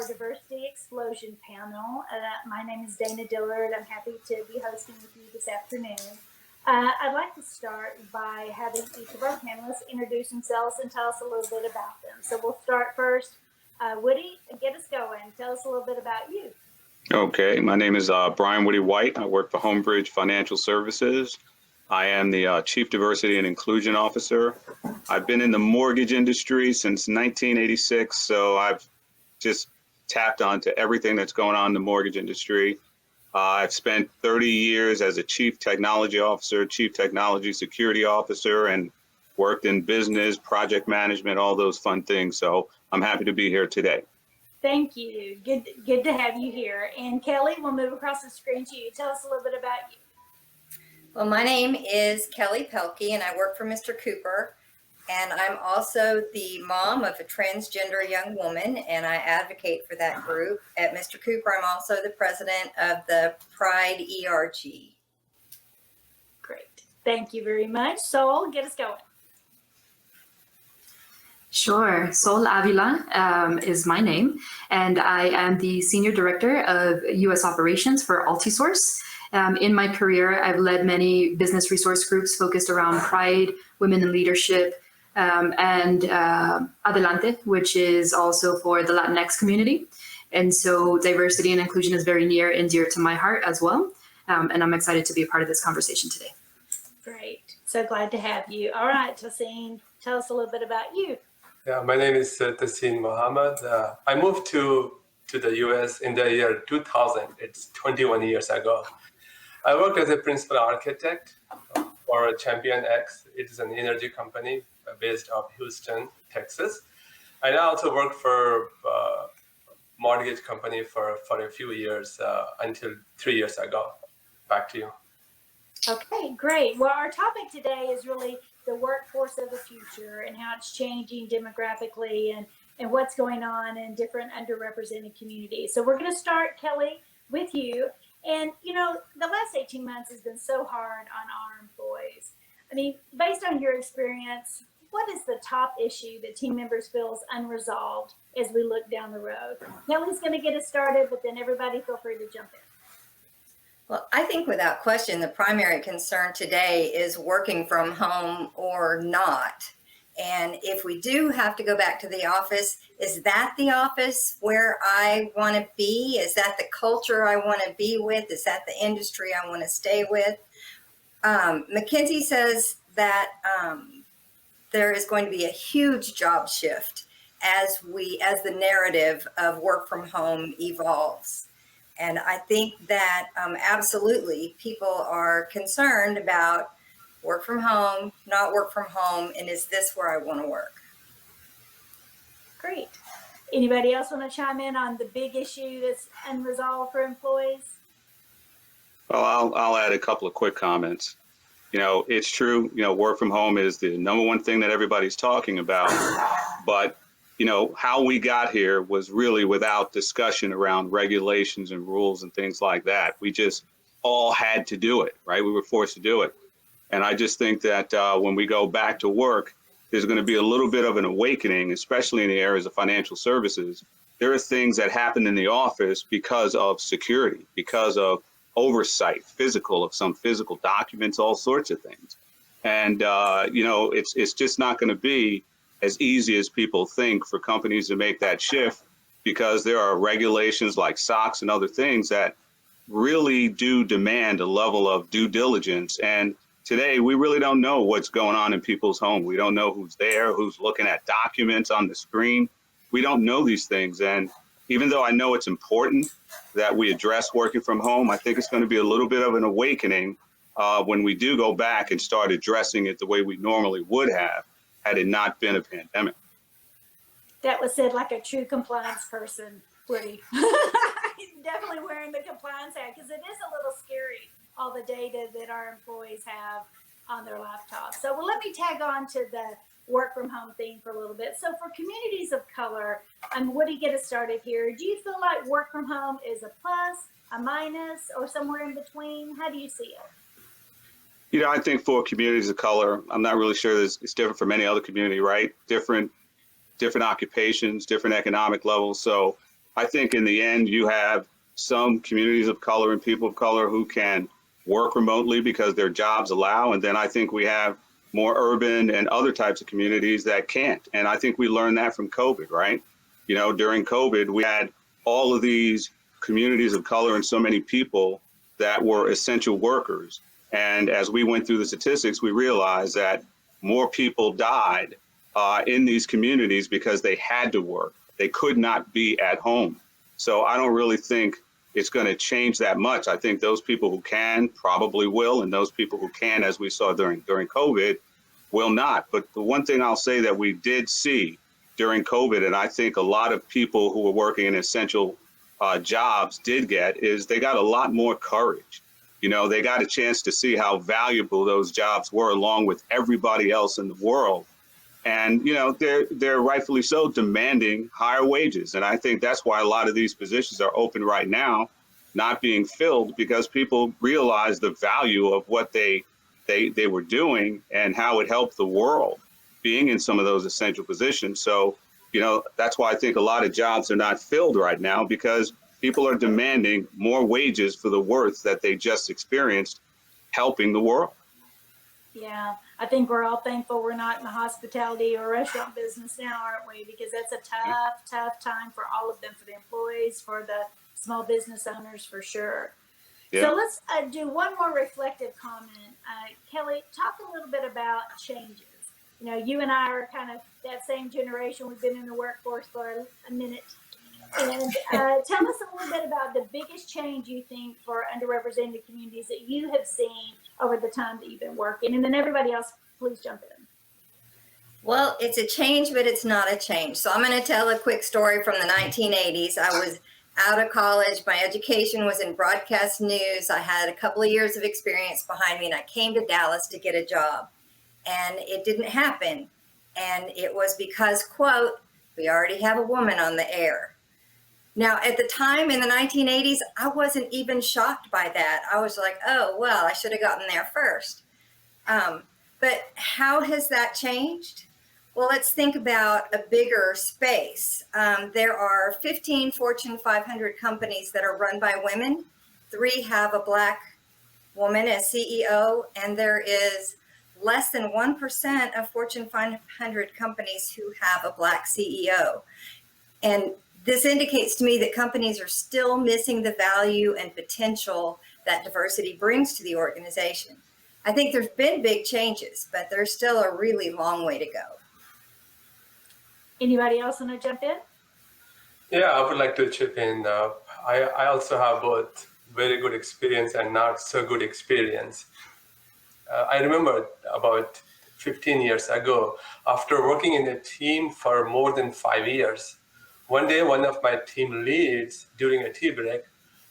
Diversity Explosion panel. My name is Dana Dillard. I'm happy to be hosting with you this afternoon. I'd like to start by having each of our panelists introduce themselves and tell us a little bit about them. So we'll start first. Woody, get us going. Tell us a little bit about you. Okay, my name is Brian Woody White. I work for Homebridge Financial Services. I am the Chief Diversity and Inclusion Officer. I've been in the mortgage industry since 1986, so I've just tapped onto everything that's going on in the mortgage industry. I've spent 30 years as a Chief Technology Officer, Chief Technology Security Officer, and worked in business, project management, all those fun things. So I'm happy to be here today. Thank you. Good to have you here. And Kelly, we'll move across the screen to you. Tell us a little bit about you. Well, my name is Kelly Pelkey, and I work for Mr. Cooper. And I'm also the mom of a transgender young woman, and I advocate for that group. At Mr. Cooper, I'm also the president of the Pride ERG. Great. Thank you very much. Sol, get us going. Sure. Sol Avila is my name, and I am the Senior Director of U.S. Operations for Altisource. In my career, I've led many business resource groups focused around pride, women in leadership, and Adelante, which is also for the Latinx community. And so diversity and inclusion is very near and dear to my heart as well. And I'm excited to be a part of this conversation today. Great. So glad to have you. All right, Tassine, tell us a little bit about you. Yeah, my name is Tassine Mohammed. I moved to the US in the year 2000. It's 21 years ago. I worked as a principal architect for Champion X. It is an energy company based out of Houston, Texas. And I also worked for a mortgage company for a few years until 3 years ago. Back to you. Okay, great. Well, our topic today is really the workforce of the future and how it's changing demographically and what's going on in different underrepresented communities. So we're going to start, Kelly, with you. And, you know, the last 18 months has been so hard on our employees. I mean, based on your experience, what is the top issue that team members feel is unresolved as we look down the road? Kelly's going to get us started, but then everybody feel free to jump in. Well, I think without question, the primary concern today is working from home or not. And if we do have to go back to the office, is that the office where I want to be? Is that the culture I want to be with? Is that the industry I want to stay with? McKinsey says that there is going to be a huge job shift as the narrative of work from home evolves. And I think that absolutely people are concerned about work from home, not work from home, and is this where I want to work? Great. Anybody else want to chime in on the big issue that's unresolved for employees? Well, I'll add a couple of quick comments. You know, it's true, you know, work from home is the number one thing that everybody's talking about, but you know, how we got here was really without discussion around regulations and rules and things like that. We just all had to do it, right? We were forced to do it. And I just think that when we go back to work, there's going to be a little bit of an awakening, especially in the areas of financial services. There are things that happen in the office because of security, because of oversight, of some physical documents, all sorts of things. And, you know, it's just not going to be as easy as people think for companies to make that shift, because there are regulations like SOX and other things that really do demand a level of due diligence. And today, we really don't know what's going on in people's home. We don't know who's there, who's looking at documents on the screen. We don't know these things. And even though I know it's important that we address working from home, I think it's going to be a little bit of an awakening when we do go back and start addressing it the way we normally would have had it not been a pandemic. That was said like a true compliance person, Woody. Definitely wearing the compliance hat, because it is a little scary, all the data that our employees have on their laptops. So, well, let me tag on to the work from home theme for a little bit. So for communities of color, Woody, get us started here. Do you feel like work from home is a plus, a minus, or somewhere in between? How do you see it? You know, I think for communities of color, I'm not really sure it's different from any other community, right? Different occupations, different economic levels. So I think in the end, you have some communities of color and people of color who can work remotely because their jobs allow. And then I think we have more urban and other types of communities that can't. And I think we learned that from COVID, right? You know, during COVID, we had all of these communities of color and so many people that were essential workers. And as we went through the statistics, we realized that more people died in these communities because they had to work. They could not be at home. So I don't really think it's going to change that much. I think those people who can probably will, and those people who can, as we saw during COVID, will not. But the one thing I'll say that we did see during COVID, and I think a lot of people who were working in essential jobs did get, is they got a lot more courage. You know, they got a chance to see how valuable those jobs were along with everybody else in the world. And, you know, they're rightfully so demanding higher wages. And I think that's why a lot of these positions are open right now, not being filled, because people realize the value of what they were doing and how it helped the world being in some of those essential positions. So, you know, that's why I think a lot of jobs are not filled right now, because people are demanding more wages for the worth that they just experienced helping the world. Yeah, I think we're all thankful we're not in the hospitality or restaurant business now, aren't we? Because that's a tough time for all of them, for the employees, for the small business owners, for sure. Yeah. So let's do one more reflective comment. Kelly, talk a little bit about changes. You know, you and I are kind of that same generation. We've been in the workforce for a minute. And tell us a little bit about the biggest change you think for underrepresented communities that you have seen over the time that you've been working. And then everybody else, please jump in. Well, it's a change, but it's not a change. So I'm going to tell a quick story from the 1980s. I was out of college. My education was in broadcast news. I had a couple of years of experience behind me, and I came to Dallas to get a job. And it didn't happen. And it was because, quote, we already have a woman on the air. Now, at the time in the 1980s, I wasn't even shocked by that. I was like, oh, well, I should have gotten there first. But how has that changed? Well, let's think about a bigger space. There are 15 Fortune 500 companies that are run by women. 3 have a Black woman as CEO, and there is less than 1% of Fortune 500 companies who have a Black CEO. And this indicates to me that companies are still missing the value and potential that diversity brings to the organization. I think there's been big changes, but there's still a really long way to go. Anybody else want to jump in? Yeah, I would like to chip in. I also have both very good experience and not so good experience. I remember about 15 years ago, after working in a team for more than 5 years, one day one of my team leads during a tea break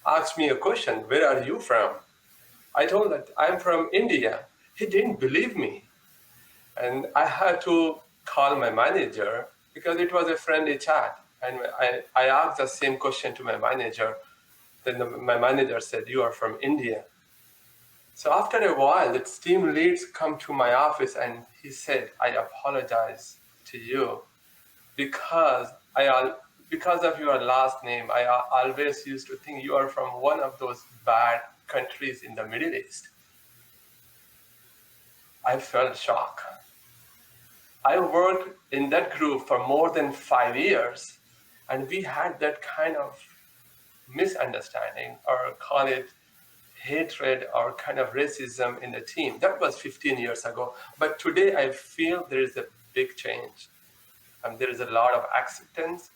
asked me a question, where are you from? I told that I'm from India. He didn't believe me. And I had to call my manager because it was a friendly chat. And I asked the same question to my manager. Then my manager said, you are from India. So after a while, the team leads come to my office and he said, I apologize to you because of your last name, I always used to think you are from one of those bad countries in the Middle East. I felt shock. I worked in that group for more than 5 years, and we had that kind of misunderstanding, or call it hatred or kind of racism in the team. That was 15 years ago. But today I feel there is a big change. There is a lot of acceptance.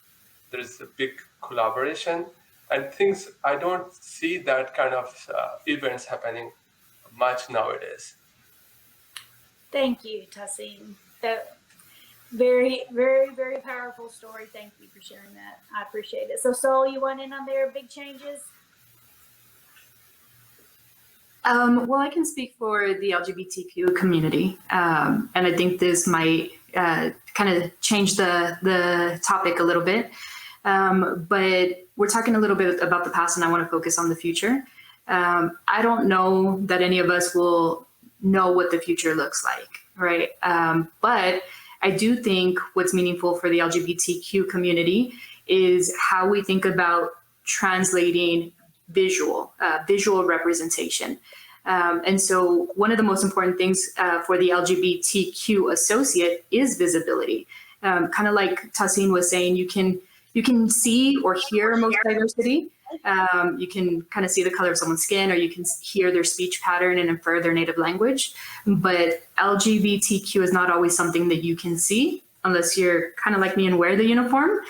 There is a big collaboration, and things, I don't see that kind of events happening much nowadays. Thank you, Tassim. That very, very, very powerful story. Thank you for sharing that. I appreciate it. So, Sol, you want in on their big changes? Well, I can speak for the LGBTQ community, and I think this might kind of change the topic a little bit. But we're talking a little bit about the past, and I want to focus on the future. I don't know that any of us will know what the future looks like, right? But I do think what's meaningful for the LGBTQ community is how we think about translating visual representation. And so one of the most important things for the LGBTQ associate is visibility. Kind of like Tahsin was saying, you can see or hear most diversity. You can kind of see the color of someone's skin, or you can hear their speech pattern and infer their native language. But LGBTQ is not always something that you can see unless you're kind of like me and wear the uniform.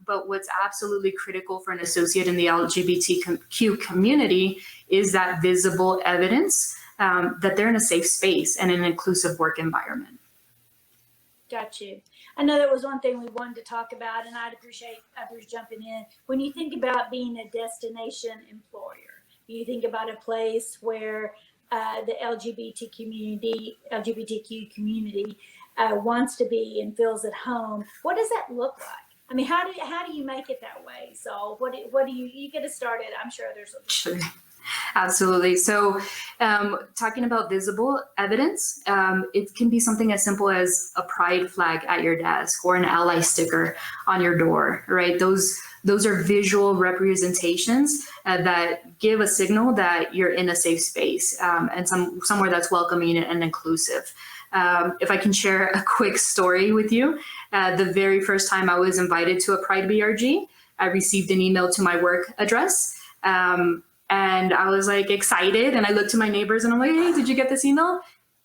But what's absolutely critical for an associate in the LGBTQ community is that visible evidence that they're in a safe space and an inclusive work environment. Got you. I know that was one thing we wanted to talk about, and I'd appreciate others jumping in. When you think about being a destination employer, you think about a place where the LGBTQ community wants to be and feels at home. What does that look like? I mean, how do you make it that way? So what do you get us started? I'm sure there's a Sure. Absolutely. So talking about visible evidence, it can be something as simple as a pride flag at your desk or an ally sticker on your door, right? Those are visual representations that give a signal that you're in a safe space and somewhere that's welcoming and inclusive. If I can share a quick story with you, the very first time I was invited to a Pride BRG, I received an email to my work address. And I was like excited, and I looked to my neighbors and I'm like, hey, did you get this email?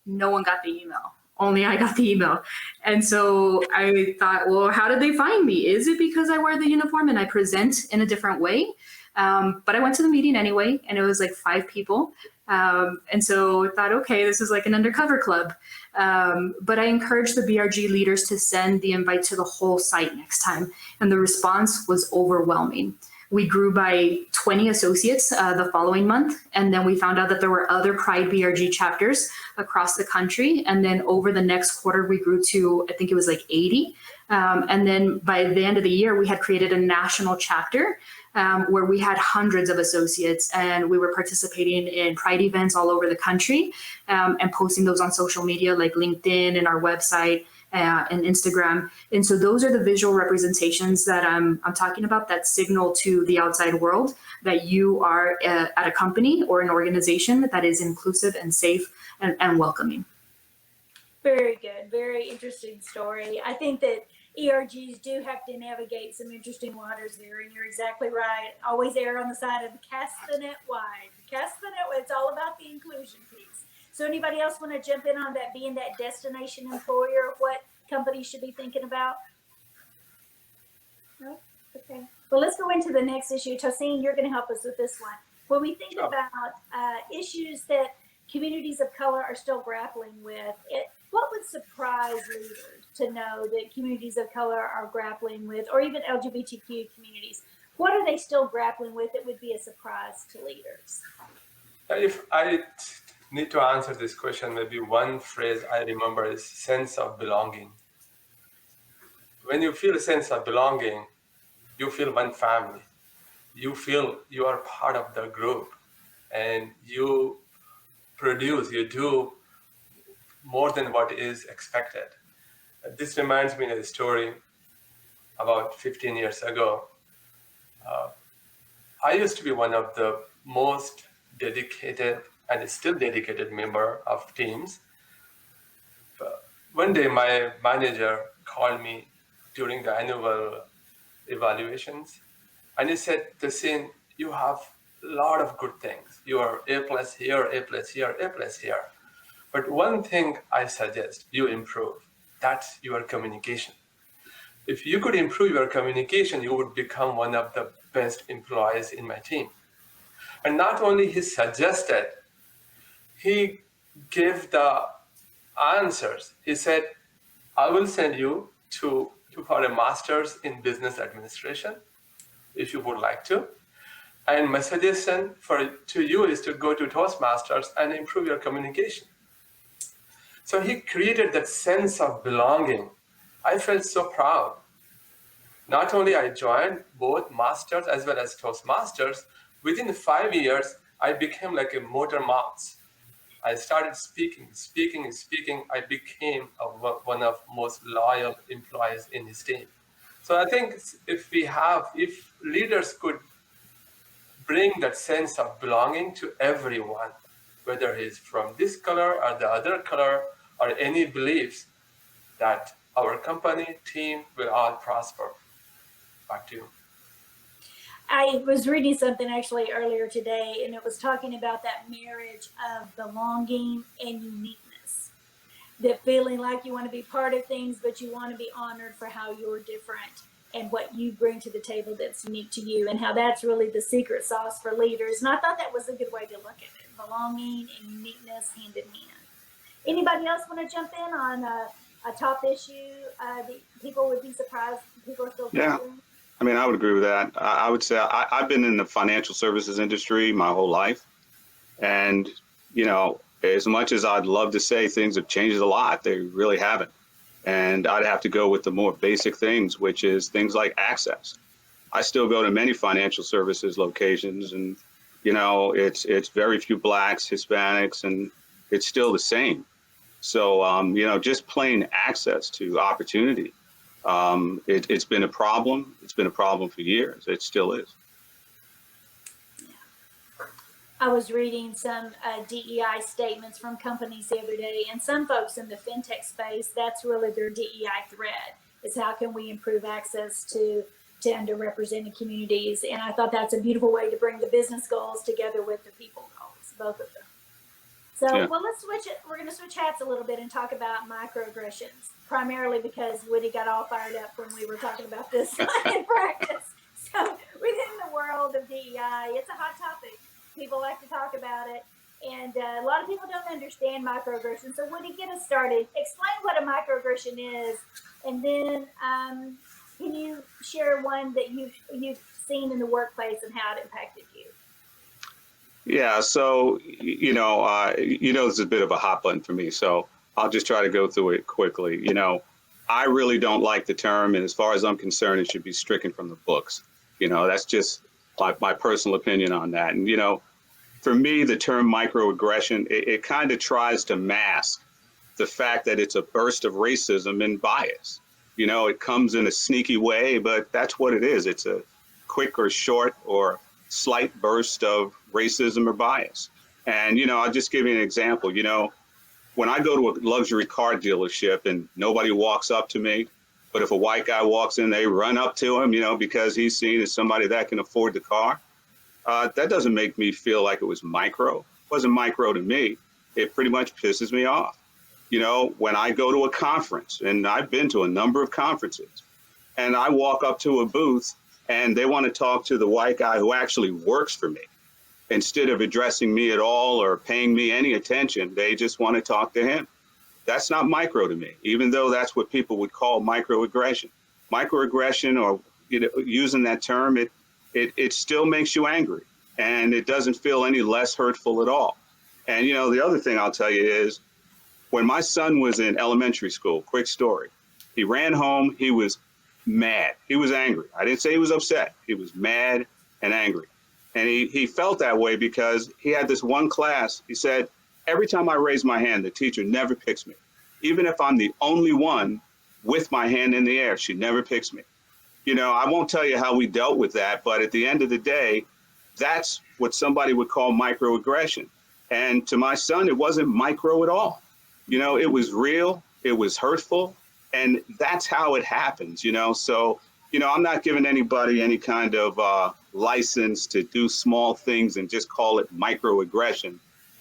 No one got the email. Only I got the email. And so I thought, well, how did they find me? Is it because I wear the uniform and I present in a different way? But I went to the meeting anyway, and it was like 5 people. And so I thought, okay, this is like an undercover club. But I encouraged the BRG leaders to send the invite to the whole site next time. And the response was overwhelming. We grew by 20 associates the following month. And then we found out that there were other Pride BRG chapters across the country. And then over the next quarter, we grew to, I think it was like 80. And then by the end of the year, we had created a national chapter where we had hundreds of associates, and we were participating in Pride events all over the country and posting those on social media like LinkedIn and our website and Instagram. And so those are the visual representations that I'm talking about that signal to the outside world that you are at a company or an organization that is inclusive and safe and welcoming. Very good. Very interesting story. I think that ERGs do have to navigate some interesting waters there, and you're exactly right. Always err on the side of cast the net wide. Cast the net wide. It's all about the inclusion piece. So anybody else want to jump in on that, being that destination employer, what companies should be thinking about? No? Okay. Well, let's go into the next issue. Tahsin, you're going to help us with this one. When we think about issues that communities of color are still grappling with, what would surprise leaders to know that communities of color are grappling with, or even LGBTQ communities? What are they still grappling with that would be a surprise to leaders? If I need to answer this question, maybe one phrase I remember is sense of belonging. When you feel a sense of belonging, you feel one family. You feel you are part of the group, and you do more than what is expected. This reminds me of a story about 15 years ago. I used to be one of the most dedicated and still dedicated member of teams. One day my manager called me during the annual evaluations, and he said, Tahsin, you have a lot of good things. You are A+ here, A+ here, A+ here. But one thing I suggest you improve, that's your communication. If you could improve your communication, you would become one of the best employees in my team. And not only he suggested, he gave the answers. He said, I will send you for a master's in business administration, if you would like to. And my suggestion to you is to go to Toastmasters and improve your communication. So he created that sense of belonging. I felt so proud. Not only I joined both masters as well as Toastmasters, within 5 years, I became like a motor mouth. I started speaking. I became one of most loyal employees in his team. So I think if leaders could bring that sense of belonging to everyone, whether he's from this color or the other color or any beliefs, that our company team will all prosper. Back to you. I was reading something actually earlier today, and it was talking about that marriage of belonging and uniqueness. That feeling like you want to be part of things, but you want to be honored for how you're different and what you bring to the table that's unique to you, and how that's really the secret sauce for leaders. And I thought that was a good way to look at it: belonging and uniqueness hand in hand. Anybody else want to jump in on a top issue that people would be surprised people are still Yeah. facing? I mean, I would agree with that. I would say I've been in the financial services industry my whole life. And, you know, as much as I'd love to say things have changed a lot, they really haven't. And I'd have to go with the more basic things, which is things like access. I still go to many financial services locations, and, you know, it's very few Blacks, Hispanics, and it's still the same. So, you know, just plain access to opportunity. It's been a problem. It's been a problem for years. It still is. I was reading some DEI statements from companies the other day, and some folks in the fintech space, that's really their DEI thread, is how can we improve access to underrepresented communities. And I thought that's a beautiful way to bring the business goals together with the people goals, both of them. So, Yeah. well, let's switch it. We're going to switch hats a little bit and talk about microaggressions, primarily because Woody got all fired up when we were talking about this in practice. So within the world of DEI, it's a hot topic. People like to talk about it. And a lot of people don't understand microaggressions. So Woody, get us started. Explain what a microaggression is. And then can you share one that you've seen in the workplace and how it impacted you? Yeah, so you know, this is a bit of a hot button for me, so I'll just try to go through it quickly. You know, I really don't like the term, and as far as I'm concerned, it should be stricken from the books. You know, that's just my personal opinion on that. And you know, for me, the term microaggression, it kind of tries to mask the fact that it's a burst of racism and bias. You know, it comes in a sneaky way, but that's what it is. It's a quick or short or slight burst of racism or bias. And, you know, I'll just give you an example. You know, when I go to a luxury car dealership and nobody walks up to me, but if a white guy walks in, they run up to him, you know, because he's seen as somebody that can afford the car. That doesn't make me feel like it was micro. It wasn't micro to me. It pretty much pisses me off. You know, when I go to a conference, and I've been to a number of conferences, and I walk up to a booth and they want to talk to the white guy who actually works for me. Instead of addressing me at all or paying me any attention, they just want to talk to him. That's not micro to me, even though that's what people would call microaggression. Microaggression, or you know, using that term, it still makes you angry, and it doesn't feel any less hurtful at all. And you know, the other thing I'll tell you is, when my son was in elementary school, quick story, he ran home, he was mad, he was angry. I didn't say he was upset, he was mad and angry. And he felt that way because he had this one class, he said, every time I raise my hand, the teacher never picks me. Even if I'm the only one with my hand in the air, she never picks me. You know, I won't tell you how we dealt with that, but at the end of the day, that's what somebody would call microaggression. And to my son, it wasn't micro at all. You know, it was real, it was hurtful, and that's how it happens, you know. So, you know, I'm not giving anybody any kind of license to do small things and just call it microaggression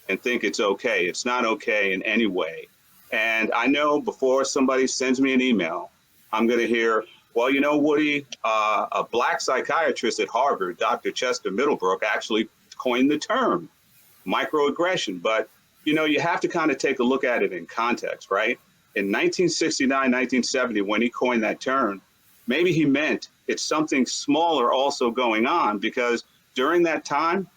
and think it's okay. It's not okay in any way. And I know before somebody sends me an email, I'm going to hear, well, you know, Woody, a Black psychiatrist at Harvard, Dr. Chester Middlebrook, actually coined the term microaggression. But, you know, you have to kind of take a look at it in context, right? In 1969, 1970, when he coined that term, maybe he meant it's something smaller also going on, because during that time,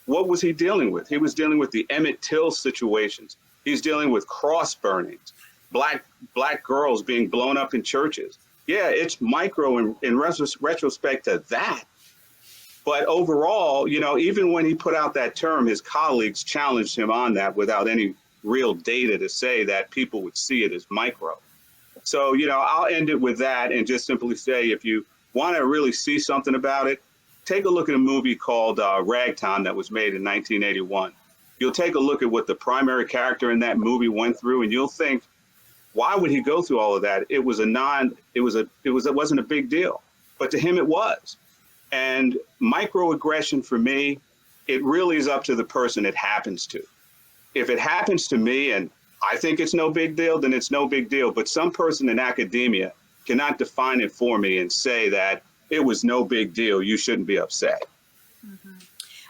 what was he dealing with? He was dealing with the Emmett Till situations. He's dealing with cross burnings, black girls being blown up in churches. Yeah, it's micro in retrospect to that. But overall, you know, even when he put out that term, his colleagues challenged him on that without any real data to say that people would see it as micro. So, I'll end it with that and just simply say, if you want to really see something about it, take a look at a movie called Ragtime that was made in 1981. You'll take a look at what the primary character in that movie went through, and you'll think, why would he go through all of that? It wasn't a big deal, but to him it was. And microaggression for me, it really is up to the person it happens to. If it happens to me and I think it's no big deal, then it's no big deal. But some person in academia cannot define it for me and say that it was no big deal, you shouldn't be upset. Mm-hmm.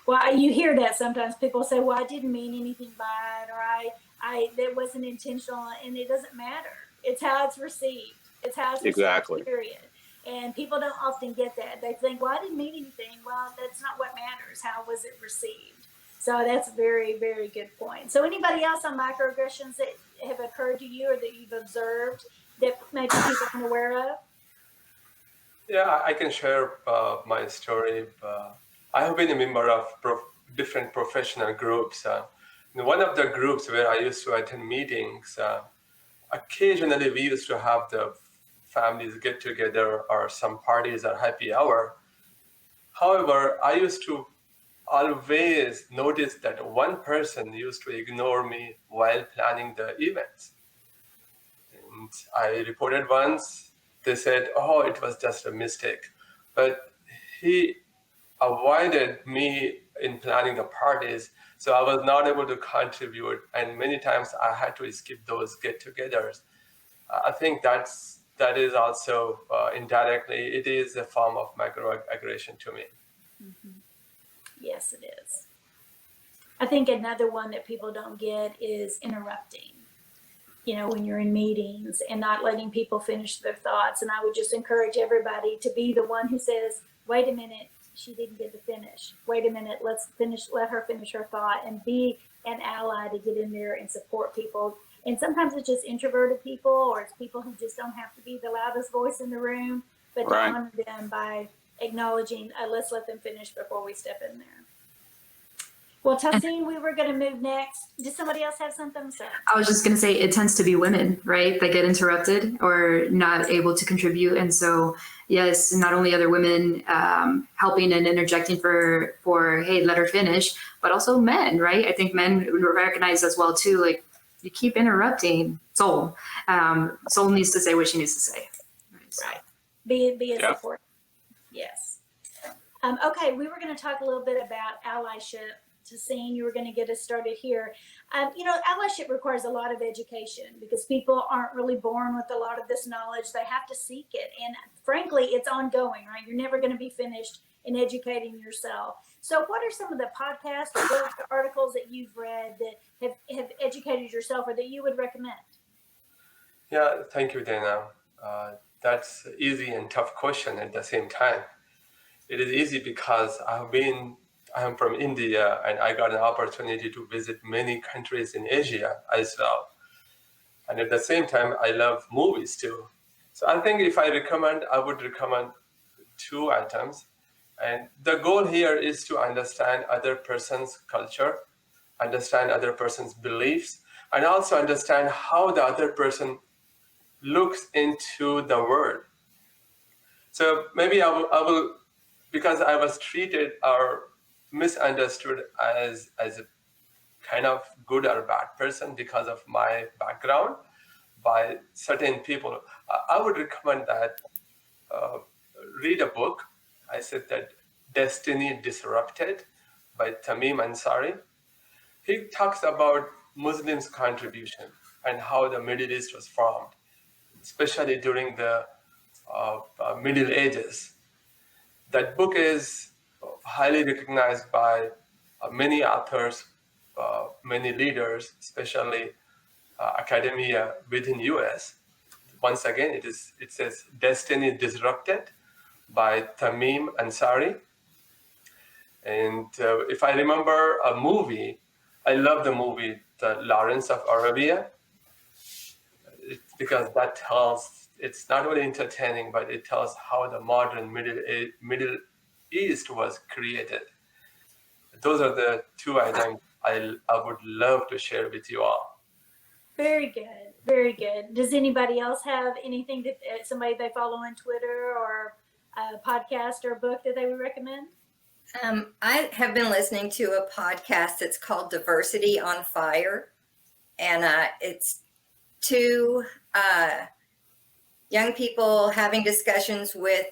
Well, you hear that sometimes. People say, well, I didn't mean anything by it, or that wasn't intentional, and it doesn't matter. It's how it's received. It's how it's Exactly. received, period. And people don't often get that. They think, well, I didn't mean anything. Well, that's not what matters. How was it received? So that's a very, very good point. So anybody else on microaggressions that have occurred to you or that you've observed that maybe people aren't aware of? Yeah, I can share my story. I have been a member of different professional groups. In one of the groups where I used to attend meetings, occasionally we used to have the families get together or some parties or happy hour. However, I used to always notice that one person used to ignore me while planning the events. And I reported once, they said, oh, it was just a mistake. But he avoided me in planning the parties, so I was not able to contribute. And many times I had to skip those get-togethers. I think that is also indirectly, it is a form of microaggression to me. Mm-hmm. Yes, it is. I think another one that people don't get is interrupting. When you're in meetings and not letting people finish their thoughts. And I would just encourage everybody to be the one who says, wait a minute, she didn't get to finish. Wait a minute, let her finish her thought, and be an ally to get in there and support people. And sometimes it's just introverted people, or it's people who just don't have to be the loudest voice in the room, but to honor them by acknowledging, let's let them finish before we step in there. Well, Tassin, we were going to move next. Did somebody else have something to say? I was just going to say it tends to be women, right, that get interrupted or not able to contribute. And so, yes, not only other women helping and interjecting for, hey, let her finish, but also men, right? I think men recognize as well, too, like, you keep interrupting Soul. Soul needs to say what she needs to say. Right. Be a support. Yes. Okay, we were going to talk a little bit about allyship. Tassin, you were going to get us started here. Allyship requires a lot of education because people aren't really born with a lot of this knowledge. They have to seek it. And frankly, it's ongoing, right? You're never going to be finished in educating yourself. So what are some of the podcasts or books or articles that you've read that have educated yourself or that you would recommend? Yeah, thank you, Dana. That's an easy and tough question at the same time. It is easy because I am from India, and I got an opportunity to visit many countries in Asia as well. And at the same time, I love movies too. So I think if I would recommend 2 items. And the goal here is to understand other person's culture, understand other person's beliefs, and also understand how the other person looks into the world. So maybe I will because I was treated or misunderstood as a kind of good or bad person because of my background by certain people, I would recommend that read a book. I said that Destiny Disrupted by Tamim Ansari. He talks about Muslims' contribution and how the Middle East was formed, especially during the Middle Ages. That book is highly recognized by many authors, many leaders, especially academia within US. Once again, it says Destiny Disrupted by Tamim Ansari. And if I remember a movie, I love the movie, The Lawrence of Arabia, because that tells, it's not only entertaining, but it tells how the modern Middle East was created. Those are the 2 items I would love to share with you all. Very good. Very good. Does anybody else have anything that somebody they follow on Twitter or a podcast or a book that they would recommend? I have been listening to a podcast that's called Diversity on Fire, and it's two young people having discussions with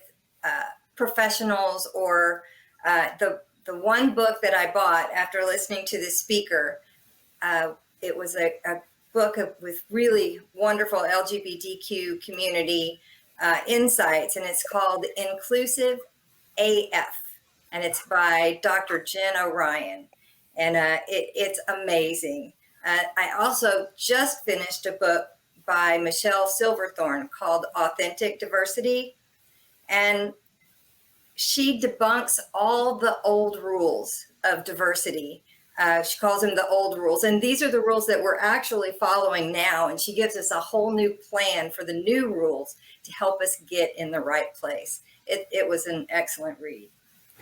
professionals, or the one book that I bought after listening to the speaker. It was a book with really wonderful LGBTQ community insights, and it's called Inclusive AF, and it's by Dr. Jen O'Ryan, and it's amazing. I also just finished a book by Michelle Silverthorne called Authentic Diversity, and she debunks all the old rules of diversity. She calls them the old rules, and these are the rules that we're actually following now, and she gives us a whole new plan for the new rules to help us get in the right place. It was an excellent read.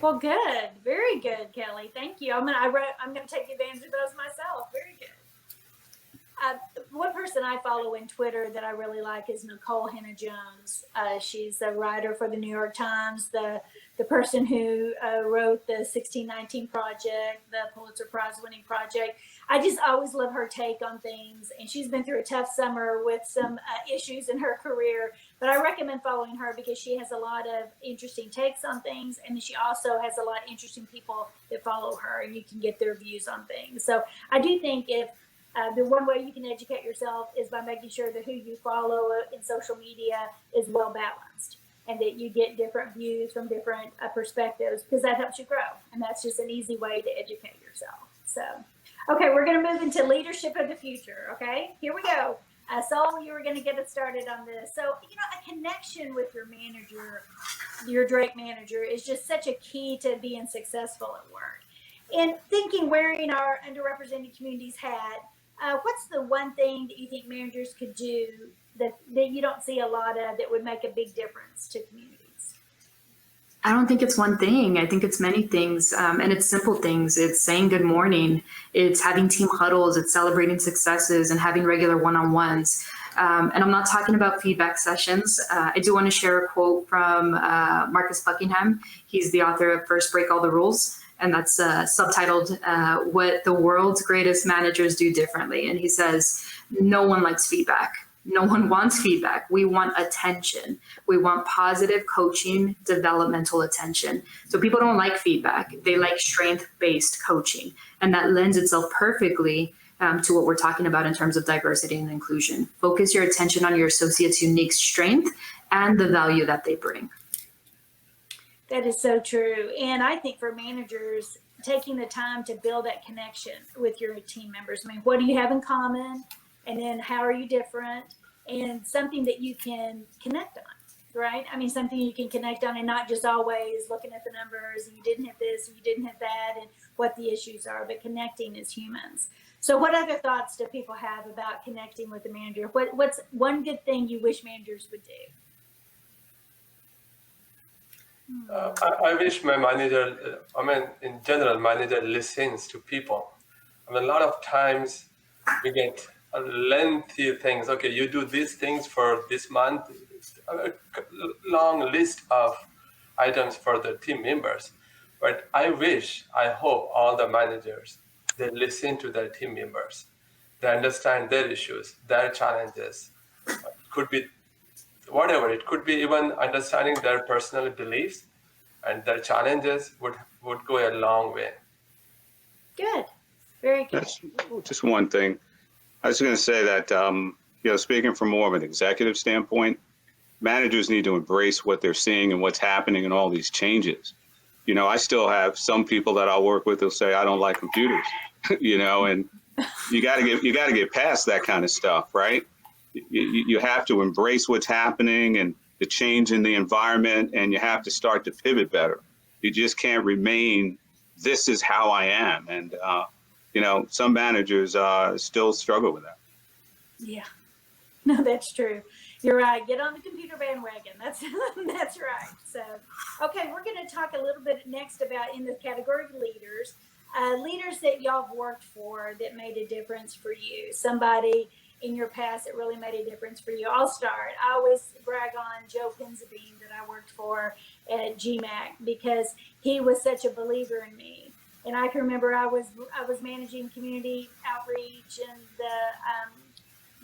Well, good, very good, Kelly. Thank you. I'm gonna take advantage of those myself. Very good. One person I follow in Twitter that I really like is Nicole Hannah-Jones. She's a writer for the New York Times, the person who wrote the 1619 Project, the Pulitzer Prize winning project. I just always love her take on things, and she's been through a tough summer with some issues in her career, but I recommend following her because she has a lot of interesting takes on things, and she also has a lot of interesting people that follow her, and you can get their views on things. So I do think if the one way you can educate yourself is by making sure that who you follow in social media is well balanced, and that you get different views from different perspectives, because that helps you grow. And that's just an easy way to educate yourself. So, okay, we're going to move into leadership of the future. Okay, here we go. Sol, you were going to get us started on this. So, a connection with your manager, your direct manager, is just such a key to being successful at work. And thinking, wearing our underrepresented communities hat, what's the one thing that you think managers could do that you don't see a lot of that would make a big difference to communities? I don't think it's one thing. I think it's many things, and it's simple things. It's saying good morning. It's having team huddles. It's celebrating successes and having regular one-on-ones. And I'm not talking about feedback sessions. I do want to share a quote from Marcus Buckingham. He's the author of First Break All the Rules, and that's subtitled What the World's Greatest Managers Do Differently. And he says, no one likes feedback. No one wants feedback. We want attention. We want positive coaching, developmental attention. So people don't like feedback. They like strength-based coaching. And that lends itself perfectly to what we're talking about in terms of diversity and inclusion. Focus your attention on your associates' unique strength and the value that they bring. That is so true. And I think for managers, taking the time to build that connection with your team members. I mean, what do you have in common? And then how are you different? And something that you can connect on, right? I mean, something you can connect on, and not just always looking at the numbers and you didn't hit this and you didn't hit that and what the issues are, but connecting as humans. So what other thoughts do people have about connecting with the manager? What's one good thing you wish managers would do? I wish my manager, in general, manager listens to people. A lot of times we get lengthy things. Okay, you do these things for this month, a long list of items for the team members. But I hope all the managers, they listen to their team members. They understand their issues, their challenges. It could be whatever. It could be even understanding their personal beliefs and their challenges would go a long way. Good. Very good. That's just one thing. I was going to say that, speaking from more of an executive standpoint, managers need to embrace what they're seeing and what's happening in all these changes. I still have some people that I'll work with who'll say, I don't like computers, and you got to get past that kind of stuff, right? You have to embrace what's happening and the change in the environment, and you have to start to pivot better. You just can't remain, this is how I am. And, some managers still struggle with that. Yeah, no, that's true. You're right. Get on the computer bandwagon. That's right. So, okay, we're going to talk a little bit next about in the category of leaders that y'all have worked for that made a difference for you. Somebody in your past that really made a difference for you? I'll start. I always brag on Joe Penzabene that I worked for at GMAC because he was such a believer in me. And I can remember I was managing community outreach in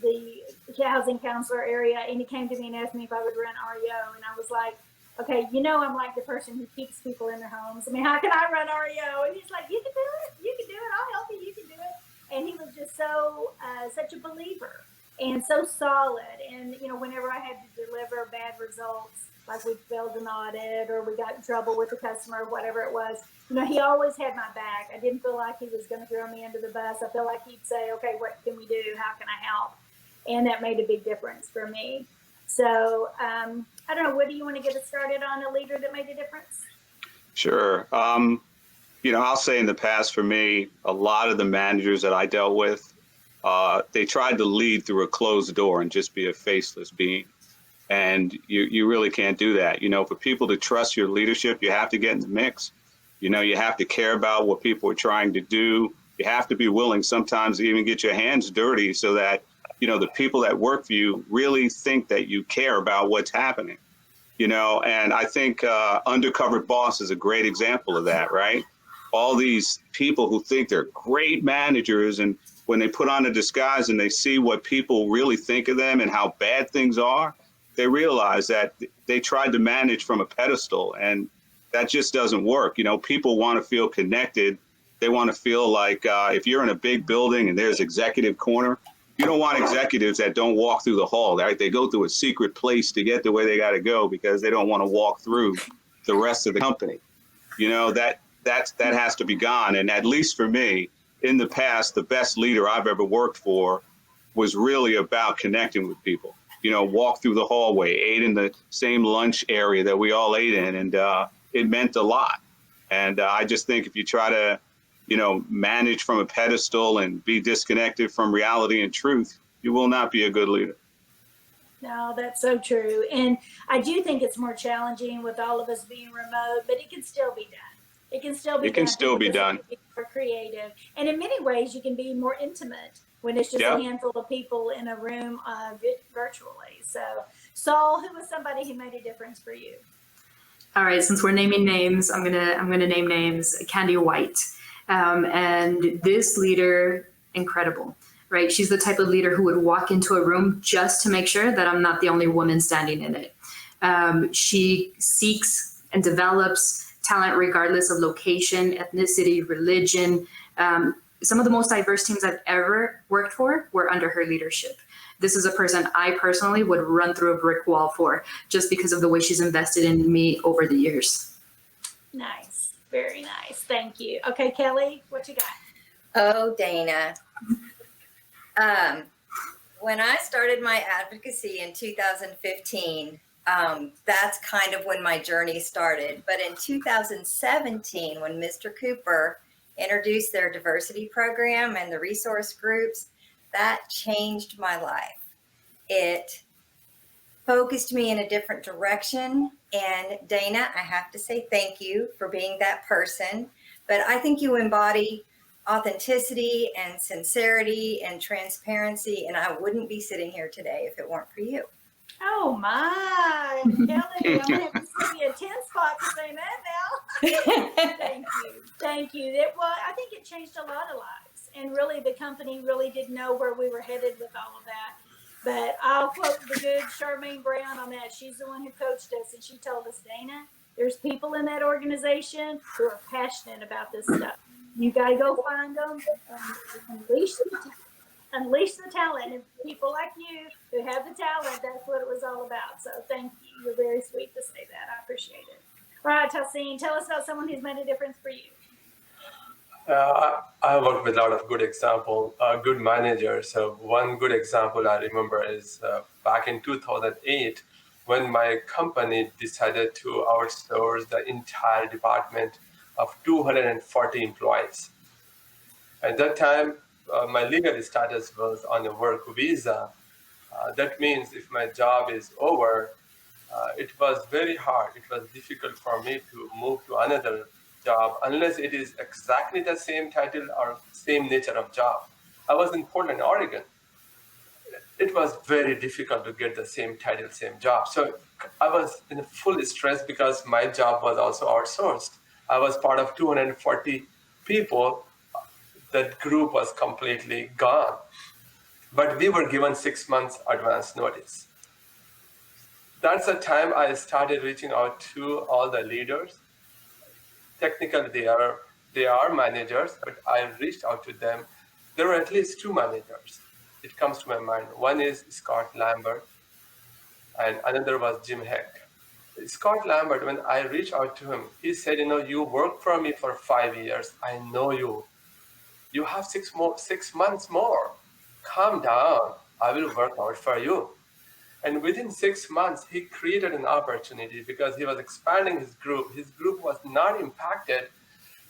the housing counselor area, and he came to me and asked me if I would run REO, and I was like, okay, I'm like the person who keeps people in their homes. I mean, how can I run REO? And he's like, you can do it. You can do it. I'll help you. You can do it. And he was just so such a believer and so solid. And whenever I had to deliver bad results, like we failed an audit or we got in trouble with the customer or whatever it was, he always had my back. I didn't feel like he was going to throw me under the bus. I felt like he'd say, okay, what can we do? How can I help? And that made a big difference for me. So I don't know, what do you want to get us started on a leader that made a difference? Sure. I'll say in the past for me, a lot of the managers that I dealt with, they tried to lead through a closed door and just be a faceless being. And you really can't do that. For people to trust your leadership, you have to get in the mix. You have to care about what people are trying to do. You have to be willing sometimes to even get your hands dirty so that, the people that work for you really think that you care about what's happening. And I think Undercover Boss is a great example of that, right? All these people who think they're great managers, and when they put on a disguise and they see what people really think of them and how bad things are, they realize that they tried to manage from a pedestal, and that just doesn't work. People want to feel connected. They want to feel like if you're in a big building and there's executive corner, you don't want executives that don't walk through the hall, right? They go through a secret place to get to where they got to go because they don't want to walk through the rest of the company. That has to be gone. And at least for me, in the past, the best leader I've ever worked for was really about connecting with people. Walk through the hallway, ate in the same lunch area that we all ate in, and it meant a lot. And I just think if you try to manage from a pedestal and be disconnected from reality and truth, you will not be a good leader. No, that's so true. And I do think it's more challenging with all of us being remote, but it can still be done. It can still be done. It can still be done. More creative. And in many ways, you can be more intimate when it's just a handful of people in a room virtually. So, Saul, who was somebody who made a difference for you? All right, since we're naming names, I'm gonna name names. Candy White. And this leader, incredible, right? She's the type of leader who would walk into a room just to make sure that I'm not the only woman standing in it. She seeks and develops talent regardless of location, ethnicity, religion. Some of the most diverse teams I've ever worked for were under her leadership. This is a person I personally would run through a brick wall for just because of the way she's invested in me over the years. Nice. Very nice. Thank you. Okay, Kelly, what you got? Oh, Dana. When I started my advocacy in 2015, that's kind of when my journey started. But in 2017, when Mr. Cooper introduced their diversity program and the resource groups, that changed my life. It focused me in a different direction. And Dana, I have to say thank you for being that person. But I think you embody authenticity and sincerity and transparency. And I wouldn't be sitting here today if it weren't for you. Oh my, Kelly, I'm gonna have to send you a 10 spot to say that now. Thank you. I think it changed a lot of lives, and really the company really didn't know where we were headed with all of that. But I'll quote the good Charmaine Brown on that. She's the one who coached us, and she told us, Dana, there's people in that organization who are passionate about this stuff. You got to go find them and unleash the talent. And people like you who have the talent, that's what it was all about. So thank you. You're very sweet to say that. I appreciate it. All right, Tassine, tell us about someone who's made a difference for you. I work with a lot of good examples, good managers. So one good example I remember is back in 2008, when my company decided to outsource the entire department of 240 employees. At that time, my legal status was on a work visa. That means if my job is over, it was very hard. It was difficult for me to move to another job unless it is exactly the same title or same nature of job. I was in Portland, Oregon. it was very difficult to get the same title, same job. So I was in full stress because my job was also outsourced. I was part of 240 people. That group was completely gone. But we were given 6 months advance notice. That's the time I started reaching out to all the leaders. Technically, they are managers, but I reached out to them. There were at least two managers. It comes to my mind. One is Scott Lambert, and another was Jim Heck. Scott Lambert, when I reached out to him, he said, you worked for me for 5 years. I know you. You have 6 months more. Calm down. I will work out for you. And within 6 months, he created an opportunity because he was expanding his group. His group was not impacted.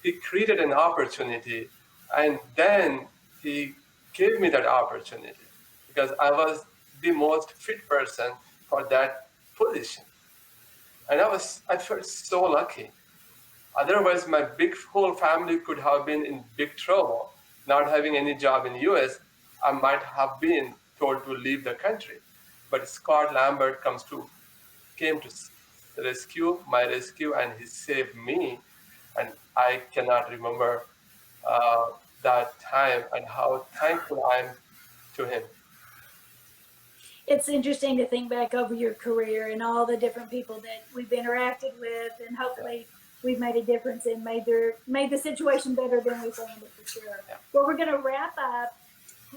He created an opportunity. And then he gave me that opportunity because I was the most fit person for that position. And I felt so lucky. Otherwise, my whole family could have been in big trouble. Not having any job in the US, I might have been told to leave the country. But Scott Lambert came to my rescue, and he saved me. And I cannot remember that time and how thankful I am to him. It's interesting to think back over your career and all the different people that we've interacted with, and hopefully we've made a difference and made the situation better than we planned it, for sure. Yeah. Well, we're going to wrap up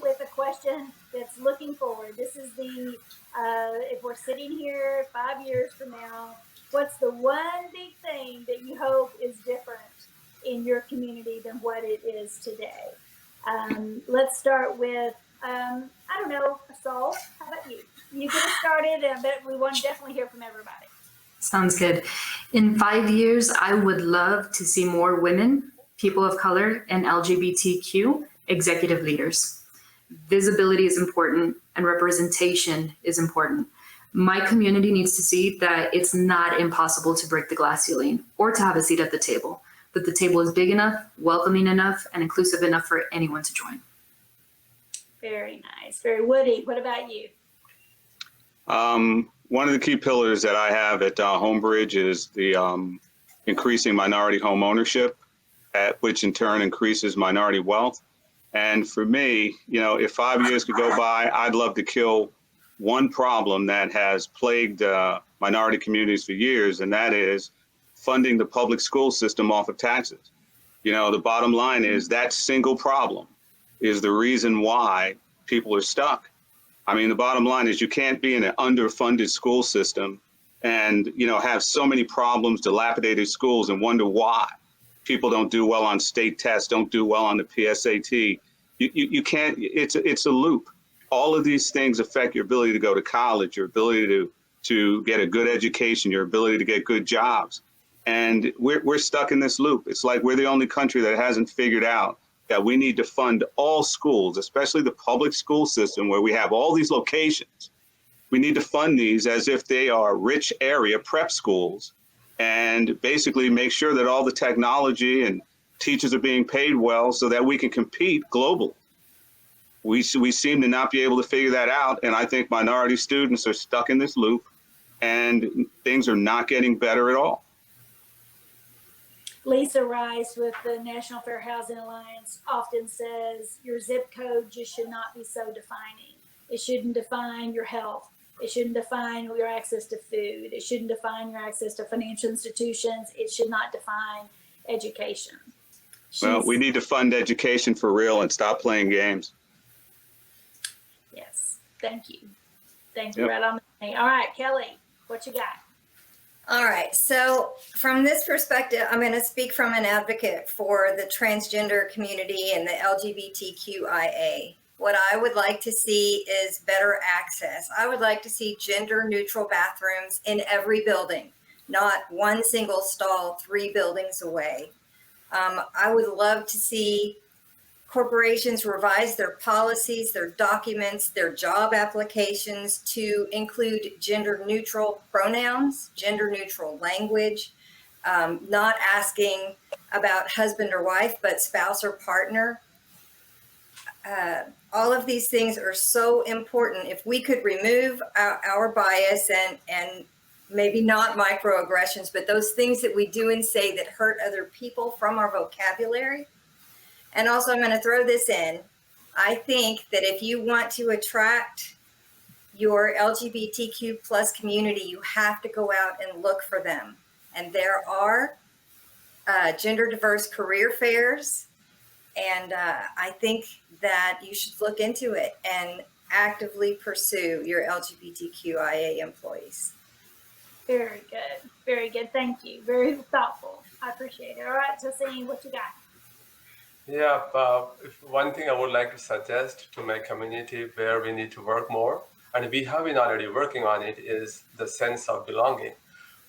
with a question that's looking forward. This is if we're sitting here 5 years from now, what's the one big thing that you hope is different in your community than what it is today? Let's start with, I don't know, Saul, how about you? You get us started, but we want to definitely hear from everybody. Sounds good. In 5 years, I would love to see more women, people of color, and LGBTQ executive leaders. Visibility is important and representation is important. My community needs to see that it's not impossible to break the glass ceiling or to have a seat at the table, that the table is big enough, welcoming enough, and inclusive enough for anyone to join. Very nice. Very Woody. What about you? One of the key pillars that I have at Homebridge is the increasing minority home ownership, which in turn increases minority wealth. And for me, if 5 years could go by, I'd love to kill one problem that has plagued minority communities for years, and that is funding the public school system off of taxes. The bottom line is that single problem is the reason why people are stuck. I mean, the bottom line is you can't be in an underfunded school system and, have so many problems, dilapidated schools, and wonder why people don't do well on state tests, don't do well on the PSAT. You can't, it's a loop. All of these things affect your ability to go to college, your ability to get a good education, your ability to get good jobs. And we're stuck in this loop. It's like we're the only country that hasn't figured out that we need to fund all schools, especially the public school system where we have all these locations. We need to fund these as if they are rich area prep schools and basically make sure that all the technology and teachers are being paid well so that we can compete globally. We seem to not be able to figure that out. And I think minority students are stuck in this loop and things are not getting better at all. Lisa Rice with the National Fair Housing Alliance often says your zip code just should not be so defining. It shouldn't define your health. It shouldn't define your access to food. It shouldn't define your access to financial institutions. It should not define education. Well, we need to fund education for real and stop playing games. Yes, thank you. Thank you. Yep. Right on the thing. All right, Kelly, what you got? All right, so from this perspective, I'm going to speak from an advocate for the transgender community and the LGBTQIA. What I would like to see is better access. I would like to see gender neutral bathrooms in every building, not one single stall 3 buildings away. I would love to see corporations revise their policies, their documents, their job applications to include gender neutral pronouns, gender neutral language, not asking about husband or wife, but spouse or partner. all of these things are so important. If we could remove our bias and maybe not microaggressions, but those things that we do and say that hurt other people from our vocabulary. And also, I'm going to throw this in. I think that if you want to attract your LGBTQ plus community, you have to go out and look for them. And there are gender diverse career fairs. And I think that you should look into it and actively pursue your LGBTQIA employees. Very good. Very good. Thank you. Very thoughtful. I appreciate it. All right, Tassine, what you got? Yeah, one thing I would like to suggest to my community where we need to work more, and we have been already working on it, is the sense of belonging.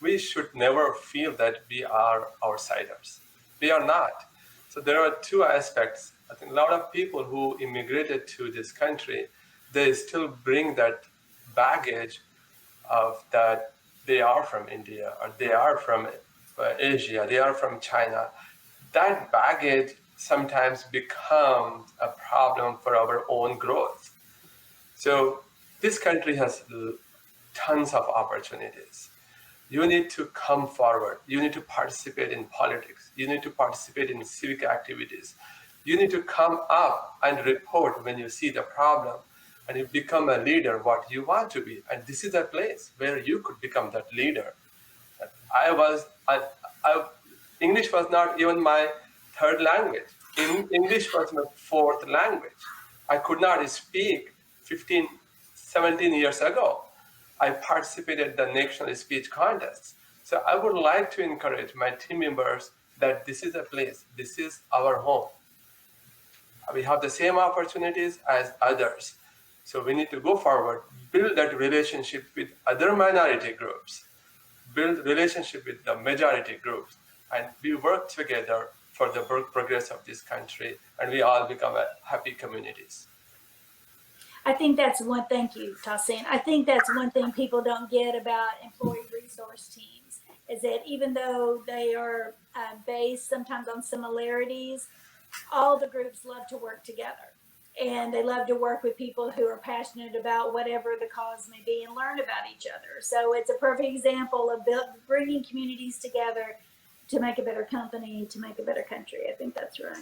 We should never feel that we are outsiders. We are not. So there are two aspects. I think a lot of people who immigrated to this country, they still bring that baggage of that they are from India, or they are from Asia, they are from China. That baggage sometimes becomes a problem for our own growth. So this country has tons of opportunities. You need to come forward. You need to participate in politics. You need to participate in civic activities. You need to come up and report when you see the problem, and you become a leader what you want to be. And this is a place where you could become that leader. English was not even my third language. English was my fourth language. I could not speak 17 years ago. I participated in the national speech contests. So I would like to encourage my team members that this is a place, this is our home. We have the same opportunities as others. So we need to go forward, build that relationship with other minority groups, build relationship with the majority groups, and we work together for the progress of this country, and we all become a happy communities. I think that's one, thank you, Tassine. I think that's one thing people don't get about employee resource teams, is that even though they are based sometimes on similarities, all the groups love to work together. And they love to work with people who are passionate about whatever the cause may be and learn about each other. So it's a perfect example of bringing communities together to make a better company, to make a better country. I think that's right.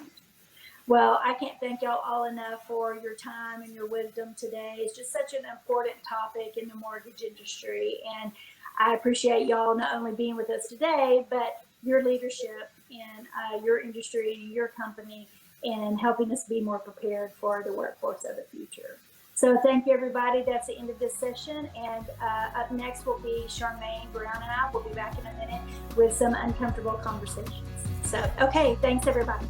Well, I can't thank y'all all enough for your time and your wisdom today. It's just such an important topic in the mortgage industry. And I appreciate y'all not only being with us today, but your leadership in your industry and your company and helping us be more prepared for the workforce of the future. So thank you, everybody. That's the end of this session. And up next will be Charmaine Brown and I. We'll be back in a minute with some uncomfortable conversations. So, okay, thanks, everybody.